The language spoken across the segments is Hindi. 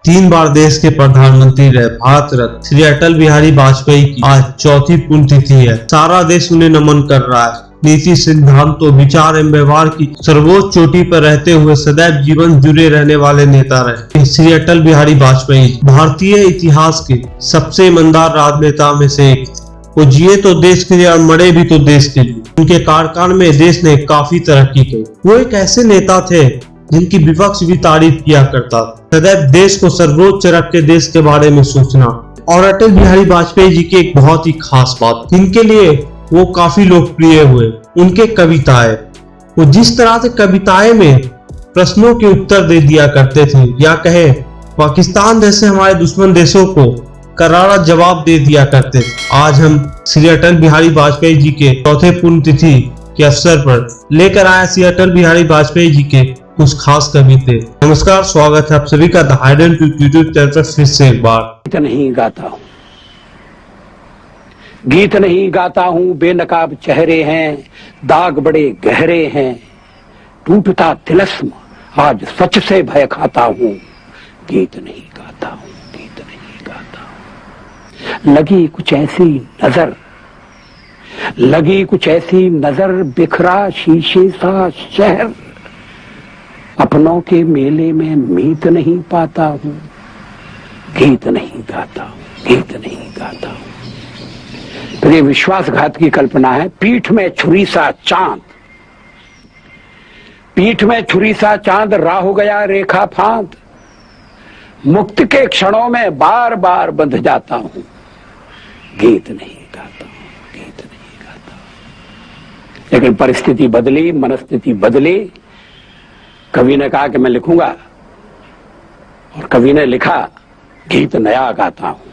3 बार देश के प्रधानमंत्री रहे भारत रत्न श्री अटल बिहारी वाजपेयी की आज चौथी पुण्यतिथि है। सारा देश उन्हें नमन कर रहा है। नीति, सिद्धांतों, विचार एवं व्यवहार की सर्वोच्च चोटी पर रहते हुए सदैव जीवन जुड़े रहने वाले नेता रहे श्री अटल बिहारी वाजपेयी भारतीय इतिहास के सबसे ईमानदार राजनेता में से एक। वो जिए तो देश के लिए और मरे भी तो देश के लिए। उनके कार्यकाल में देश ने काफी तरक्की की। वो एक ऐसे नेता थे जिनकी विपक्ष भी तारीफ किया करता था। सदैव देश को सर्वोच्च रख के देश के बारे में सोचना। और अटल बिहारी वाजपेयी जी की एक बहुत ही खास बात, जिनके लिए वो काफी लोकप्रिय हुए, उनके कविताएं। वो जिस तरह से कविताएं में प्रश्नों के उत्तर दे दिया करते थे, या कहे पाकिस्तान जैसे हमारे दुश्मन देशों को करारा जवाब दे दिया करते थे। आज हम श्री अटल बिहारी वाजपेयी जी के चौथे पुण्यतिथि के अवसर पर लेकर आए श्री अटल बिहारी वाजपेयी जी के कुछ खास कविते। नमस्कार, स्वागत है आप सभी का द हाइडन यूट्यूब चैनल पर फिर से एक बार। गीत नहीं गाता हूँ, गीत नहीं गाता हूँ, बेनकाब चेहरे हैं, दाग बड़े गहरे हैं, टूटता तिलस्म आज सच से भय खाता हूँ। गीत नहीं गाता हूँ, गीत नहीं गाता हूँ। लगी कुछ ऐसी नजर, लगी कुछ ऐसी नजर, बिखरा शीशे सा शहर, अपनों के मेले में मीत नहीं पाता हूँ। गीत नहीं गाता हूँ, गीत नहीं गाता हूँ। तो ये विश्वासघात की कल्पना है। पीठ में छुरी सा चांद, पीठ में छुरी सा चांद, राह हो गया रेखा फांद, मुक्त के क्षणों में बार बार बंध जाता हूँ। गीत नहीं गाता हूँ, गीत नहीं गाता हूँ। लेकिन परिस्थिति बदली, मनस्थिति बदली। कवि ने कहा कि मैं लिखूंगा, और कवि ने लिखा गीत नया गाता हूं,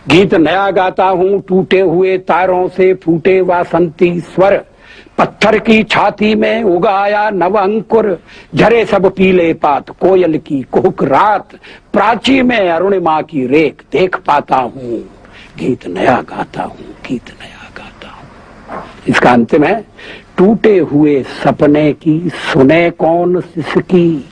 गीत नया गाता हूं। टूटे हुए तारों से फूटे वासंती स्वर, पत्थर की छाती में उगाया नव अंकुर, झरे सब पीले पात, कोयल की कुहुक रात, प्राची में अरुणिमा की रेख देख पाता हूं। गीत नया गाता हूं, गीत नया गाता हूं। इसका अंतिम है, टूटे हुए सपने की सुने कौन सिसकी,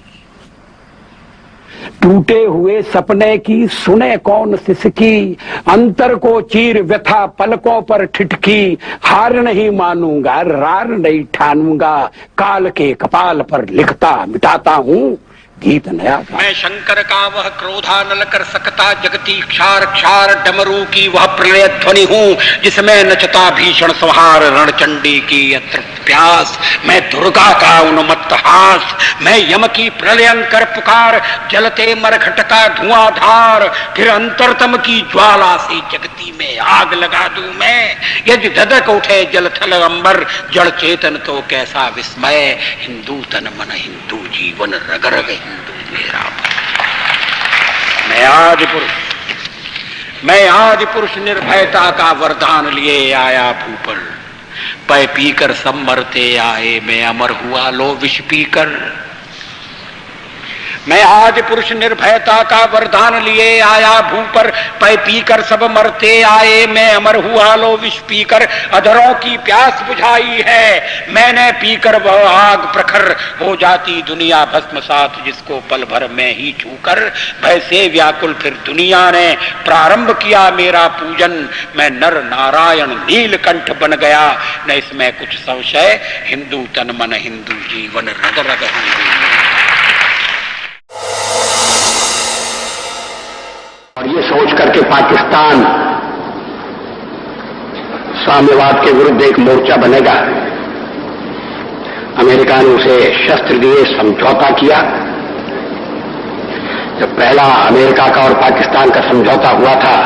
टूटे हुए सपने की सुने कौन सिसकी, अंतर को चीर व्यथा पलकों पर ठिठकी, हार नहीं मानूंगा, रार नहीं ठानूंगा, काल के कपाल पर लिखता मिटाता हूं। गीत नया। मैं शंकर का वह क्रोधा न कर सकता, जगती क्षार क्षार डमरू की वह प्रलय ध्वनि हूँ, जिसमें नचता भीषण संहार रणचंडी की अतृप्त प्यास। मैं दुर्गा का उन्मत्त हास, मैं यम की प्रलयंकर पुकार, जलते मरघट का धुआंधार, फिर अंतरतम की ज्वाला से जगती में आग लगा दूं मैं। यदि धधक उठे जल थल अंबर, जड़ चेतन तो कैसा विस्मय, हिंदू तन मन हिंदू जीवन रग रग हिंदू मेरा। मैं आज पुरुष निर्भयता का वरदान लिए आया भूपर, पै पीकर सब मरते आए, मैं अमर हुआ लो विष पीकर। मैं आज पुरुष निर्भयता का वरदान लिए आया भूपर, पै पीकर सब मरते आए, मैं अमर हुआ लो विष पीकर। अधरों की प्यास बुझाई है मैंने पीकर, वह आग प्रखर हो जाती दुनिया भस्मसात, जिसको पल भर में ही छूकर। भय से व्याकुल फिर दुनिया ने प्रारंभ किया मेरा पूजन, मैं नर नारायण नीलकंठ बन गया, न इसमें कुछ संशय, हिंदू तन मन हिंदू जीवन रग रग हिंदू। और ये सोच करके पाकिस्तान साम्यवाद के विरुद्ध एक मोर्चा बनेगा। अमेरिका ने उसे शस्त्र दिए, समझौता किया। जब पहला अमेरिका का और पाकिस्तान का समझौता हुआ था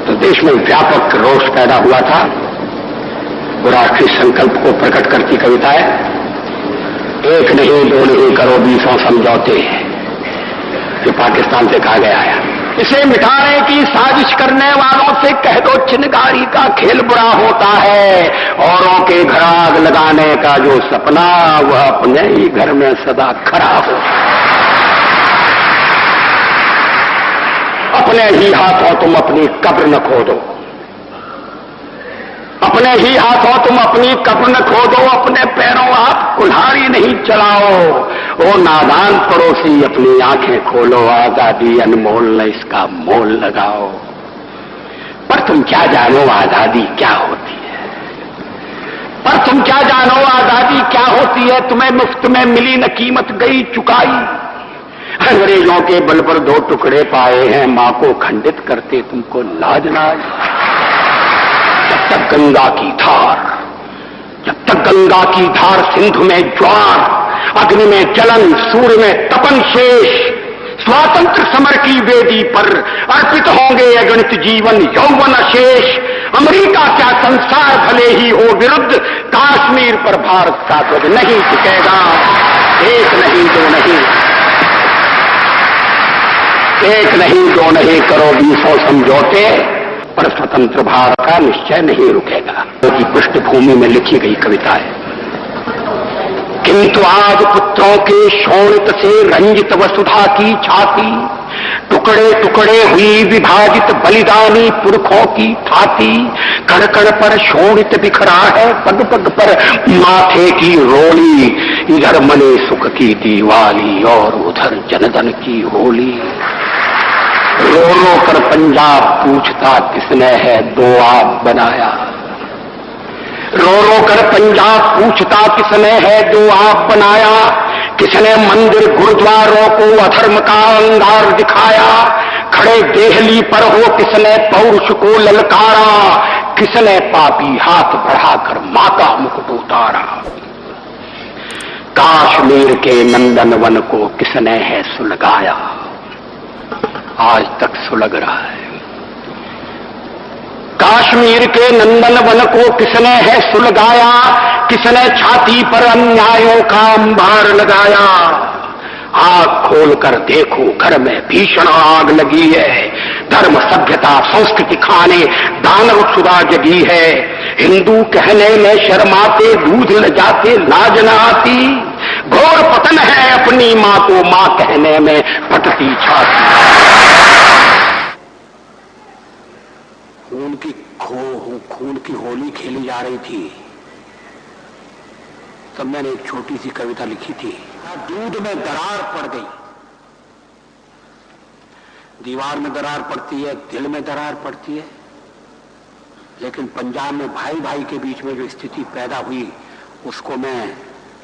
तो देश में व्यापक रोष पैदा हुआ था। वो राष्ट्रीय संकल्प को प्रकट करती कविताएं, एक नहीं दो नहीं करो 20 समझौते, जो पाकिस्तान से कहा गया है। इसे मिटाने की साजिश करने वालों से कह दो चिनगारी का खेल बुरा होता है, औरों के घर आग लगाने का जो सपना वह अपने ही घर में सदा खड़ा हो। अपने ही हाथों तुम अपनी कब्र न खोदो, अपने ही हाथों तुम अपनी कब्र न खोदो, अपने पैरों आप कुल्हाड़ी नहीं चलाओ। ओ नादान पड़ोसी अपनी आंखें खोलो, आजादी अनमोल न इसका मोल लगाओ। पर तुम क्या जानो आजादी क्या होती है, पर तुम क्या जानो आजादी क्या होती है। तुम्हें मुफ्त में मिली न कीमत गई चुकाई। अंग्रेजों के बल पर 2 टुकड़े पाए हैं, मां को खंडित करते तुमको लाज ना आई। जब तक गंगा की धार, जब तक गंगा की धार सिंधु में ज्वार, अग्नि में जलन, सूर्य में तपन शेष, स्वातंत्र समर की वेदी पर अर्पित होंगे अगणित जीवन यौवन अशेष। अमेरिका क्या संसार भले ही हो विरुद्ध, कश्मीर पर भारत का ध्वज नहीं झुकेगा। एक नहीं दो नहीं, एक नहीं दो नहीं करो 20 समझौते, पर स्वतंत्र भारत का निश्चय नहीं रुकेगा। क्योंकि पृष्ठभूमि में लिखी गई कविता है, किंतु आज पुत्रों के शोणित से रंजित वसुधा की छाती, टुकड़े टुकड़े हुई विभाजित बलिदानी पुरखों की छाती। कण कण पर शोणित बिखरा है, पग पग पर माथे की रोली। इधर मने सुख की दीवाली और उधर जनधन की होली। रो रो कर पंजाब पूछता किसने है दो आप बनाया। रो रो कर पंजाब पूछता किसने है दो आप बनाया। किसने मंदिर गुरुद्वारों को अधर्म का अंगार दिखाया। खड़े देहली पर हो किसने पौरुष को ललकारा। किसने पापी हाथ बढ़ाकर मां का मुकुट उतारा। काश्मीर के नंदनवन को किसने है सुलगाया। आज तक सुलग रहा है। काश्मीर के नंदनवन को किसने है सुलगाया। किसने छाती पर अन्यायों का अंबार लगाया। आग खोलकर देखो घर में भीषण आग लगी है। धर्म सभ्यता संस्कृति खाने दानव क्षुधा जगी है। हिंदू कहने में शर्माते दूध ले जाते लाज न आती। घोर पतन है अपनी मां को मां कहने में फटती छाती। खून की होली खेली जा रही थी तब मैंने एक छोटी सी कविता लिखी थी। दूध में दरार पड़ गई। दीवार में दरार पड़ती है, दिल में दरार पड़ती है, लेकिन पंजाब में भाई भाई के बीच में जो स्थिति पैदा हुई उसको मैं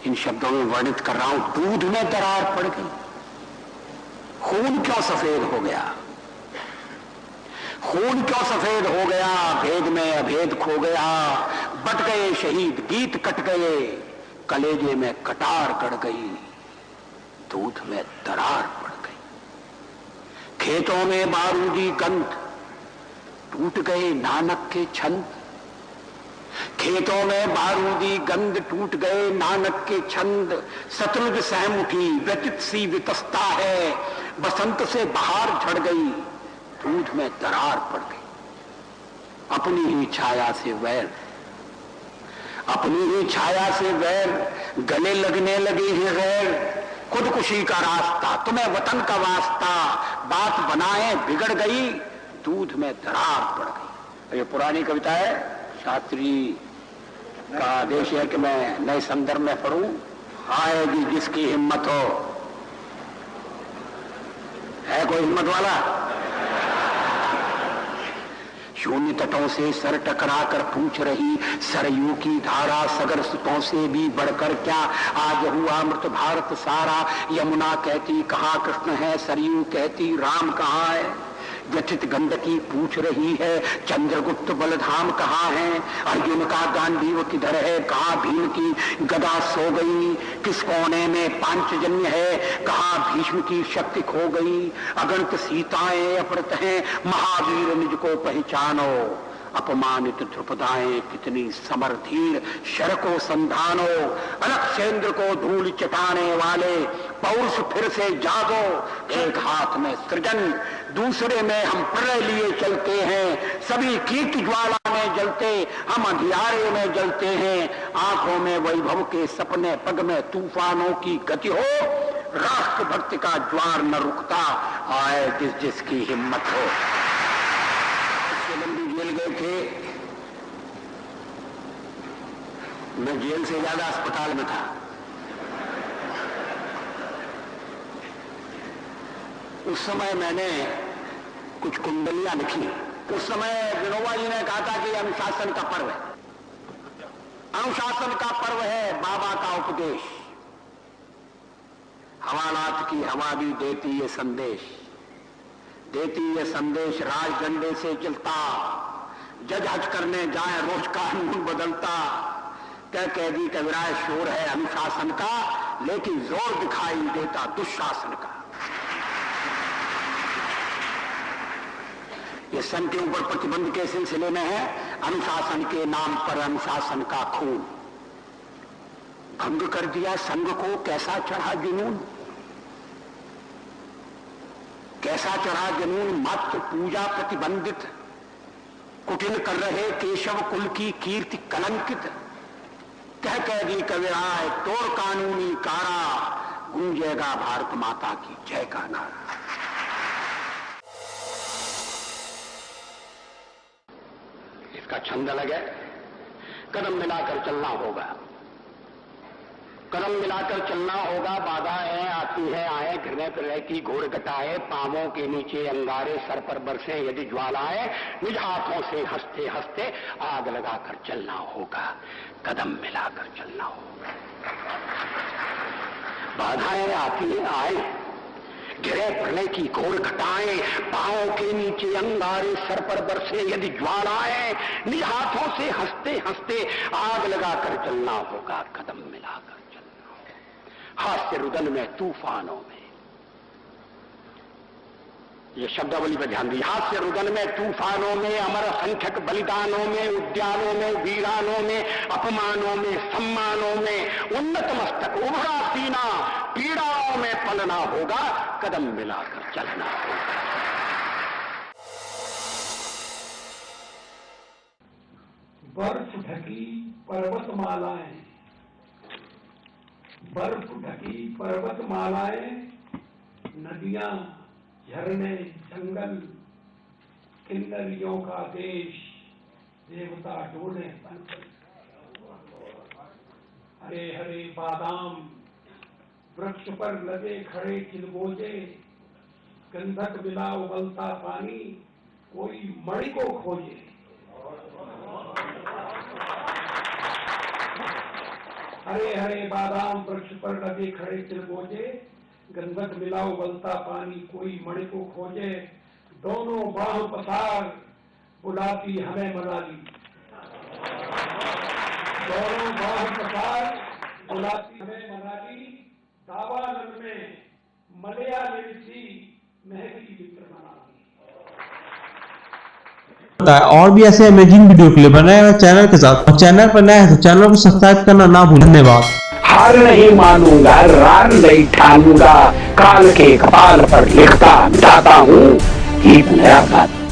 इन शब्दों में वर्णित कर रहा हूं। दूध में दरार पड़ गई। खून क्यों सफेद हो गया। खून क्यों सफेद हो गया। भेद में अभेद खो गया। बट गए शहीद गीत कट गए। कलेजे में कटार कट गई। दूध में दरार पड़ गई। खेतों में बारूदी गंध टूट गए नानक के छंद। खेतों में बारूदी गंध टूट गए नानक के छंद। शत्रुज सहम उठी व्यतीत सी वितस्ता है। बसंत से बहार झड़ गई। दूध में दरार पड़ गई। अपनी ही छाया से वैर, अपनी ही छाया से वैर। गले लगने लगे हैं गैर। खुदकुशी का रास्ता तुम्हें वतन का वास्ता। बात बनाए बिगड़ गई। दूध में दरार पड़ गई। ये पुरानी कविता है। शास्त्री का आदेश है कि मैं नए संदर्भ में पढ़ूं। आएगी जिसकी हिम्मत हो। है कोई हिम्मत वाला। शून्य तटों से सर टकरा कर पूछ रही सरयू की धारा। सगर सुतों से भी बढ़कर क्या आज हुआ मृत भारत सारा। यमुना कहती कहाँ कृष्ण है। सरयू कहती राम कहाँ है। व्यथित गंडकी पूछ रही है चंद्रगुप्त बलधाम कहाँ है। अर्जुन का गांडीव किधर है। कहाँ भीम की गदा सो गई। किस कोने में पांचजन्य है। कहाँ भीष्म की शक्ति खो गई। अगणित सीताएं अपहृत हैं। महावीर निज को पहचानो। अपमानित ध्रुपदाएं कितनी समरधीर शर को संधानो। अलक्षेंद्र को धूल चटाने वाले पौरुष फिर से जागो। एक हाथ में सृजन दूसरे में हम प्रलय लिए चलते हैं। सभी कीर्ति ज्वाला में जलते हम अंधियारे में जलते हैं। आंखों में वैभव के सपने पग में तूफानों की गति हो। राष्ट्र भक्ति का ज्वार न रुकता। आए जिस जिसकी हिम्मत हो। जेल गए थे मैं जेल से ज्यादा अस्पताल में था। उस समय मैंने कुछ कुंडलियां लिखी। उस समय विनोबा जी ने कहा था कि अनुशासन का पर्व है, अनुशासन का पर्व है बाबा का उपदेश। हवालात की हवा भी देती ये संदेश, देती ये संदेश राज डंडे से चलता, जज हज करने जाए रोज कानून बदलता। कह कैदी कविराय शोर है अनुशासन का, लेकिन जोर दिखाई देता दुशासन का। ये संघ के ऊपर प्रतिबंध के सिलसिले में है। अनुशासन के नाम पर अनुशासन का खून भंग कर दिया संघ को। कैसा चढ़ा जुनून, कैसा चढ़ा जुनून। मात्र पूजा प्रतिबंधित, कुटिल कर रहे केशव कुल की कीर्ति कलंकित। कह कैदी कविराय तोड़ कानूनी कारा, गूंजेगा भारत माता की जय का नारा। इसका छंद अलग है। कदम मिलाकर चलना होगा, कदम मिलाकर चलना होगा। बाधाएं आती है आए, घृणय प्रलय की घोर घटाए। पांवों के नीचे अंगारे, सर पर बरसे यदि ज्वालाएं। निज हाथों से हंसते हंसते आग लगाकर चलना होगा, कदम मिलाकर चलना होगा। बाधाएं आती है आए, गिरे प्रलय की घोर घटाएं। पांवों के नीचे अंगारे, सर पर बरसे यदि ज्वालाएं। निज हाथों से हंसते हंसते आग लगाकर चलना होगा, कदम मिलाकर चलना होगा। हास्य रुदन में तूफानों में, ये शब्दावली पर ध्यान दीजिए। हास्य रुदन में तूफानों में, अमर असंख्यक बलिदानों में, उद्यानों में, वीरानों में, अपमानों में, सम्मानों में, उन्नत मस्तक उभरा सीना, पीड़ाओं में पलना होगा, कदम मिलाकर चलना होगा। बर्फ ढकी पर्वतमालाएं, बर्फ ढकी पर्वतमालाएं, नदियां, झरने, जंगल, किन्नरियों का देश, देवता डोले तन पर। हरे हरे बादाम वृक्ष पर लगे खड़े चिलगोजे, गंधक मिला उबलता पानी, कोई मणि को खोजे। हरे हरे बादाम वृक्ष पर लगे खड़े चिलगोजे, गंधक मिला उबलता पानी, कोई मणि को खोजे। दोनों बाह पसार बुलाती हमें मनाली, दोनों बाह पसार बुलाती हमें मनाली। दावानल में मलयाली सी महकी मित्र मनाली। और भी ऐसे अमेजिंग वीडियो के लिए बनाए हुए चैनल के साथ, और चैनल पर नया है तो चैनल को सब्सक्राइब करना ना भूलें। धन्यवाद। हार नहीं मानूंगा, रार नहीं ठानूंगा, काल के कपाल पर लिखता मिटाता हूं गीत नया गाता।